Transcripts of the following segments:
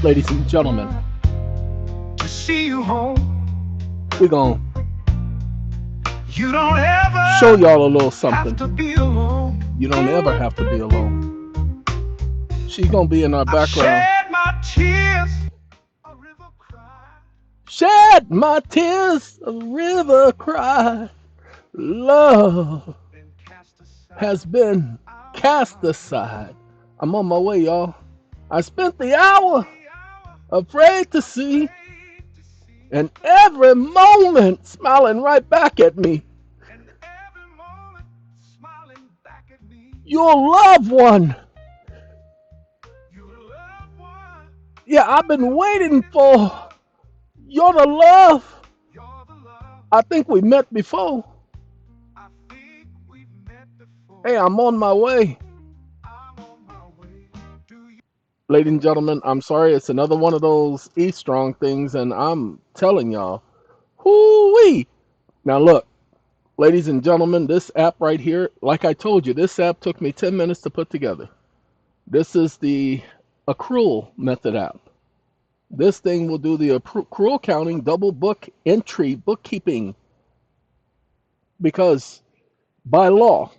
Ladies and gentlemen, to see you home. we're going You don't to show ever y'all a little have something. to be alone. You don't ever have to be alone. She's going to be in our I've background. shed my tears, a river cry. Shed my tears, a river cry. Love Been cast has aside. been I'm on cast my aside. way. I'm on my way, y'all. I spent the hour The hour afraid to see, afraid to see, and every moment smiling right back at me. and every moment smiling back at me. Your loved one. You love one. Yeah, I've I've been been waiting waiting for. for. You're the love. You're the love. I think we met before. I think we've met before. Hey, I'm on my way. I'm on my way. Do you? Ladies and gentlemen, I'm sorry. It's another one of those E Strong things, and I'm telling y'all, whoo-wee. Now, look, ladies and gentlemen, this app right here, like I told you, this app took me 10 minutes to put together. This is the accrual method app. This thing will do the accrual counting, double book entry, bookkeeping, because by law,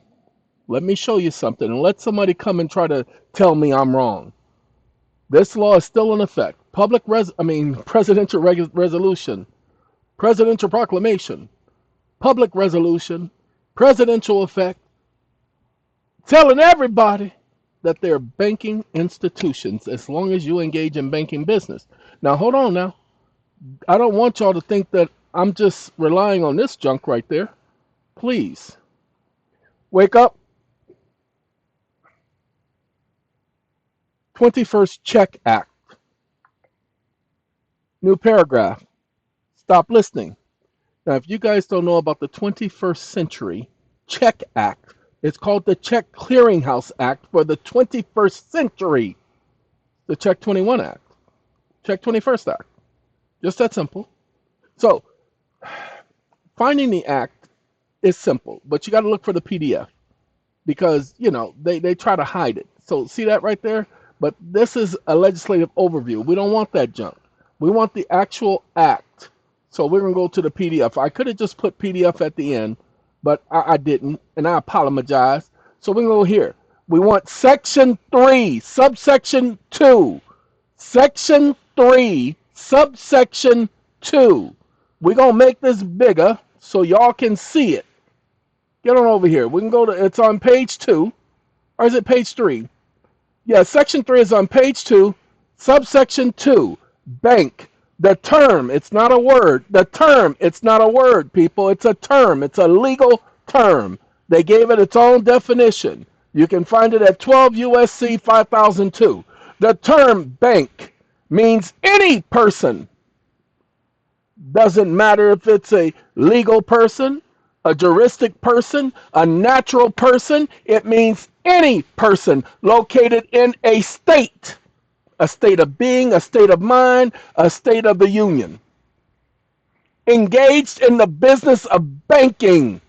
let me show you something and let somebody come and try to tell me I'm wrong. This law is still in effect. Presidential resolution, presidential proclamation, public resolution, presidential effect, telling everybody that they're banking institutions as long as you engage in banking business. Now, hold on now. I don't want y'all to think that I'm just relying on this junk right there. Please, wake up. 21st Check Act. New paragraph. Stop listening. Now, if you guys don't know about the 21st Century Check Act, it's called the Check Clearinghouse Act for the 21st century. The Check 21 Act. Check 21st Act. Just that simple. So, finding the act is simple, but you got to look for the PDF because, they try to hide it. So, see that right there? But this is a legislative overview. We don't want that junk. We want the actual act. So we're going to go to the PDF. I could have just put PDF at the end, but I didn't, and I apologize. So we're going to go here. We want Section 3, Subsection 2. Section 3, Subsection 2. We're going to make this bigger so y'all can see it. Get on over here. We can go to, it's on page 2, or is it page 3? Yeah, Section 3 is on page 2, Subsection 2, bank. The term, it's not a word. The term, it's not a word, people. It's a term. It's a legal term. They gave it its own definition. You can find it at 12 U.S.C. 5002. The term bank means any person. Doesn't matter if it's a legal person, a juristic person, a natural person. It means any person located in a state of being, a state of mind, a state of the union. Engaged in the business of banking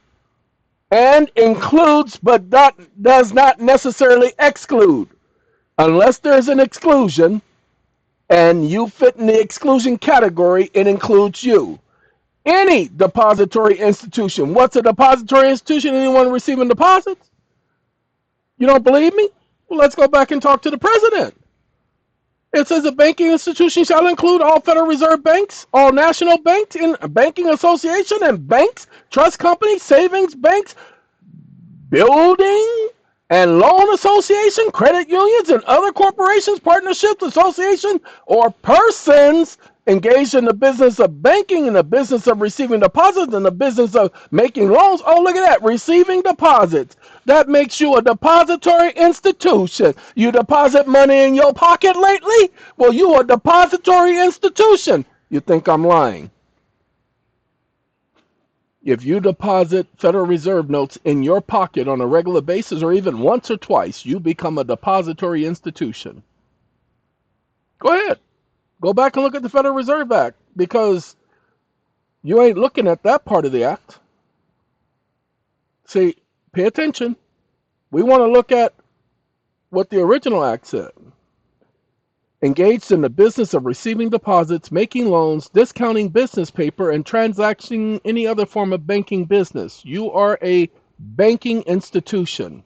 and includes but does not necessarily exclude. Unless there's an exclusion and you fit in the exclusion category, it includes you. Any depository institution. What's a depository institution? Anyone receiving deposits? You don't believe me? Well, let's go back and talk to the president. It says a banking institution shall include all Federal Reserve banks, all national banks, in a banking association, and banks, trust companies, savings banks, building and loan association, credit unions, and other corporations, partnerships, associations, or persons engaged in the business of banking, in the business of receiving deposits, in the business of making loans. Oh, look at that, receiving deposits. That makes you a depository institution. You deposit money in your pocket lately? Well, you are a depository institution. You think I'm lying? If you deposit Federal Reserve notes in your pocket on a regular basis or even once or twice, you become a depository institution. Go ahead. Go back and look at the Federal Reserve Act because you ain't looking at that part of the act. See, pay attention. We want to look at what the original act said. Engaged in the business of receiving deposits, making loans, discounting business paper, and transacting any other form of banking business. You are a banking institution.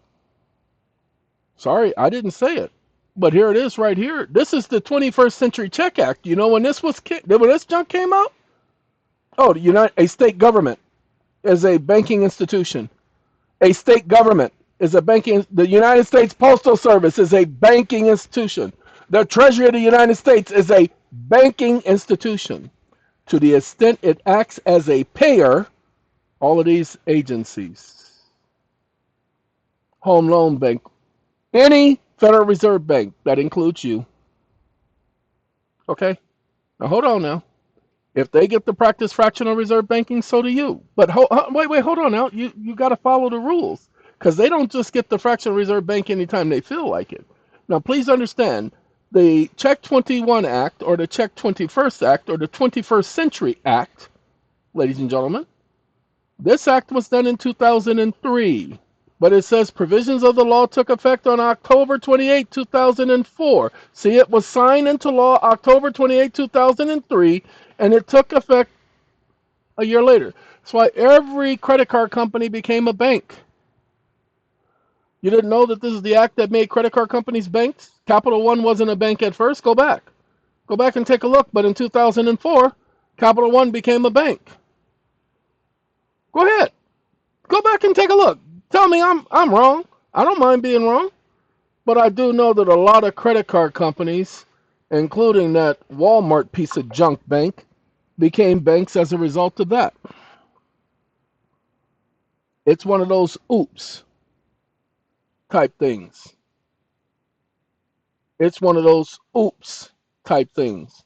Sorry, I didn't say it. But here it is right here. This is the 21st Century Check Act. You know when this junk came out? Oh, a state government is a banking institution. A state government is a banking. The United States Postal Service is a banking institution. The Treasury of the United States is a banking institution. To the extent it acts as a payer, all of these agencies, Home Loan Bank, any Federal Reserve Bank, that includes you. Okay? Now hold on now. If they get to practice fractional reserve banking, so do you. But wait, hold on now. You got to follow the rules because they don't just get the fractional reserve bank anytime they feel like it. Now, please understand the Check 21 Act or the Check 21st Act or the 21st Century Act, ladies and gentlemen. This act was done in 2003, but it says provisions of the law took effect on October 28, 2004. See, it was signed into law October 28, 2003, and it took effect a year later. That's why every credit card company became a bank. You didn't know that this is the act that made credit card companies banks? Capital One wasn't a bank at first. Go back. Go back and take a look. But in 2004, Capital One became a bank. Go ahead. Go back and take a look. Tell me I'm wrong. I don't mind being wrong. But I do know that a lot of credit card companies, including that Walmart piece of junk bank, became banks as a result of that. It's one of those oops type things. It's one of those oops type things.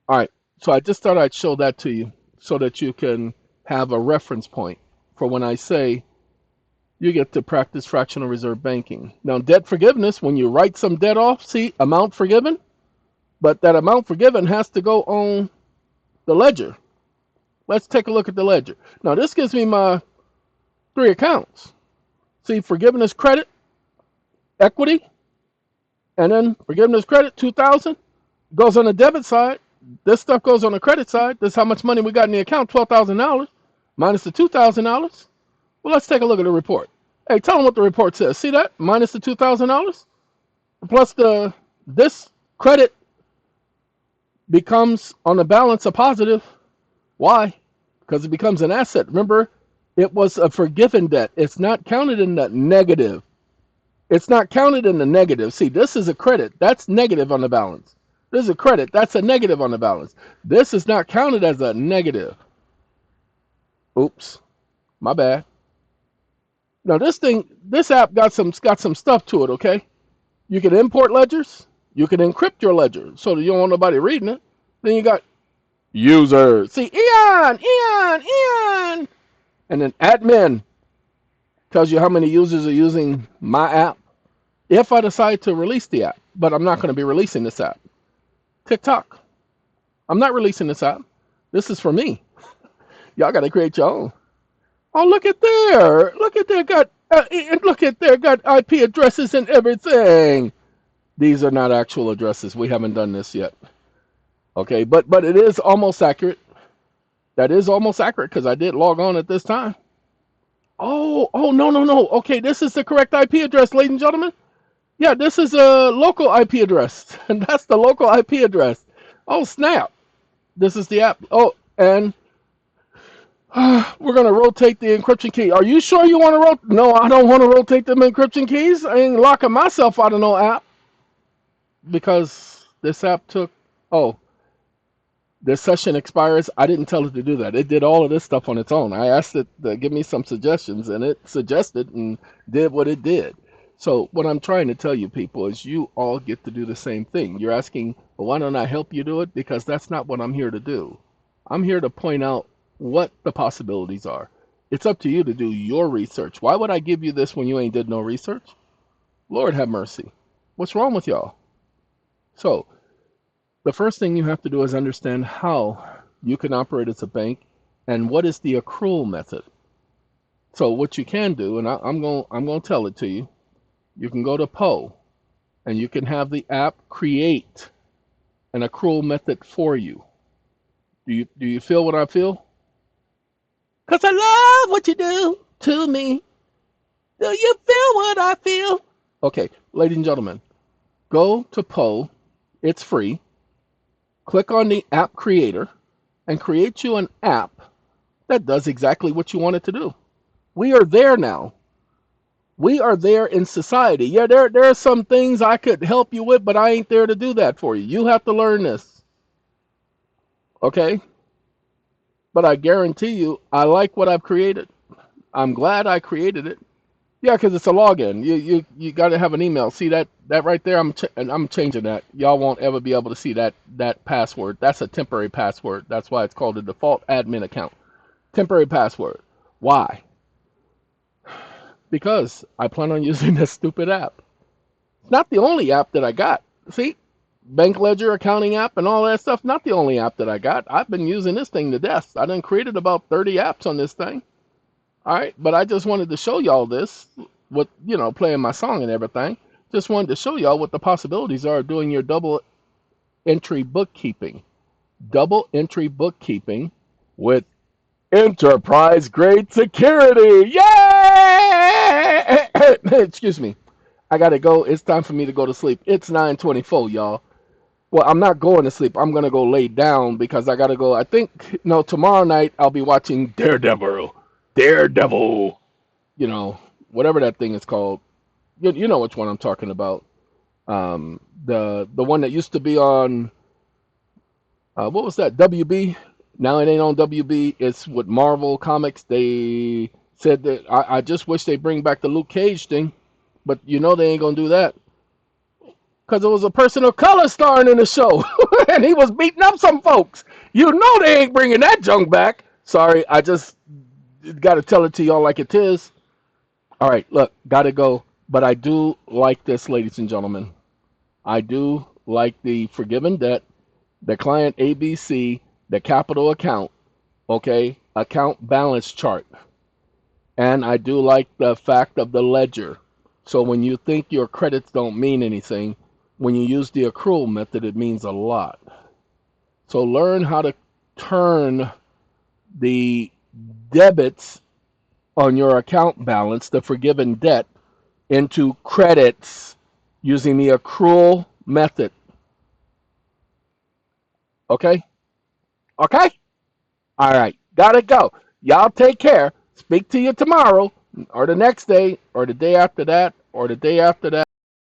All right. So I just thought I'd show that to you so that you can have a reference point for when I say you get to practice fractional reserve banking. Now, debt forgiveness, when you write some debt off, see, amount forgiven, but that amount forgiven has to go on the ledger. Let's take a look at the ledger. Now, this gives me my 3 accounts. See, forgiveness credit, equity, and then forgiveness credit, 2,000, goes on the debit side. This stuff goes on the credit side. This is how much money we got in the account, $12,000 minus the $2,000. Well, let's take a look at the report. Hey, tell them what the report says. See that? Minus the $2,000 plus this credit becomes on the balance a positive. Why? Because it becomes an asset. Remember, it was a forgiven debt. It's not counted in the negative. It's not counted in the negative. See, this is a credit. That's negative on the balance. This is a credit. That's a negative on the balance. This is not counted as a negative. Oops, my bad. Now this app got some stuff to it. Okay, you can import ledgers. You can encrypt your ledger so that you don't want nobody reading it. Then you got users. See, EeoN, and then admin tells you how many users are using my app. If I decide to release the app, but I'm not going to be releasing this app. TikTok, I'm not releasing this app. This is for me. Y'all got to create your own. Oh, look at there! Look at there! Got IP addresses and everything. These are not actual addresses. We haven't done this yet. Okay, but it is almost accurate. That is almost accurate because I did log on at this time. Oh, no. Okay, this is the correct IP address, ladies and gentlemen. Yeah, this is a local IP address, and that's the local IP address. Oh, snap! This is the app. Oh, and we're gonna rotate the encryption key. Are you sure you want to rotate? No, I don't want to rotate them encryption keys. I ain't locking myself out of no app because this app took. Oh, this session expires. I didn't tell it to do that. It did all of this stuff on its own. I asked it to give me some suggestions, and it suggested and did what it did. So what I'm trying to tell you people is you all get to do the same thing. You're asking, well, why don't I help you do it? Because that's not what I'm here to do. I'm here to point out what the possibilities are. It's up to you to do your research. Why would I give you this when you ain't did no research? Lord have mercy. What's wrong with y'all? So the first thing you have to do is understand how you can operate as a bank and what is the accrual method. So what you can do, and I'm going to tell it to you. You can go to PO and you can have the app create an accrual method for you. Do you feel what I feel? Cause I love what you do to me. Do you feel what I feel? Okay, ladies and gentlemen, go to Poe. It's free. Click on the app creator and create you an app that does exactly what you want it to do. We are there now. We are there in society. Yeah, there are some things I could help you with, but I ain't there to do that for you. You have to learn this. Okay? But I guarantee you, I like what I've created. I'm glad I created it. Yeah, because it's a login. You got to have an email. See that right there? I'm changing that. Y'all won't ever be able to see that password. That's a temporary password. That's why it's called a default admin account. Temporary password. Why? Because I plan on using this stupid app. It's not the only app that I got. See, bank ledger, accounting app, and all that stuff. Not the only app that I got. I've been using this thing to death. I done created about 30 apps on this thing. All right, but I just wanted to show y'all this, with playing my song and everything. Just wanted to show y'all what the possibilities are of doing your double entry bookkeeping. Double entry bookkeeping with enterprise grade security. Yay! Excuse me. I gotta go. It's time for me to go to sleep. It's 9:24, y'all. Well, I'm not going to sleep. I'm gonna go lay down because I gotta go. I think no, tomorrow night I'll be watching Daredevil. Daredevil. Whatever that thing is called. You know which one I'm talking about. The one that used to be on what was that? WB. Now it ain't on WB. It's with Marvel Comics. They said that I just wish they bring back the Luke Cage thing, but they ain't gonna do that because it was a person of color starring in the show, and he was beating up some folks. They ain't bringing that junk back. Sorry, I just got to tell it to y'all like it is. All right, look, gotta go. But I do like this, ladies and gentlemen. I do like the forgiven debt, the client ABC, the capital account, okay, account balance chart. And I do like the fact of the ledger. So when you think your credits don't mean anything, when you use the accrual method, it means a lot. So learn how to turn the debits on your account balance, the forgiven debt, into credits using the accrual method. Okay? Okay? All right. Gotta go. Y'all take care. Speak to you tomorrow or the next day or the day after that or the day after that.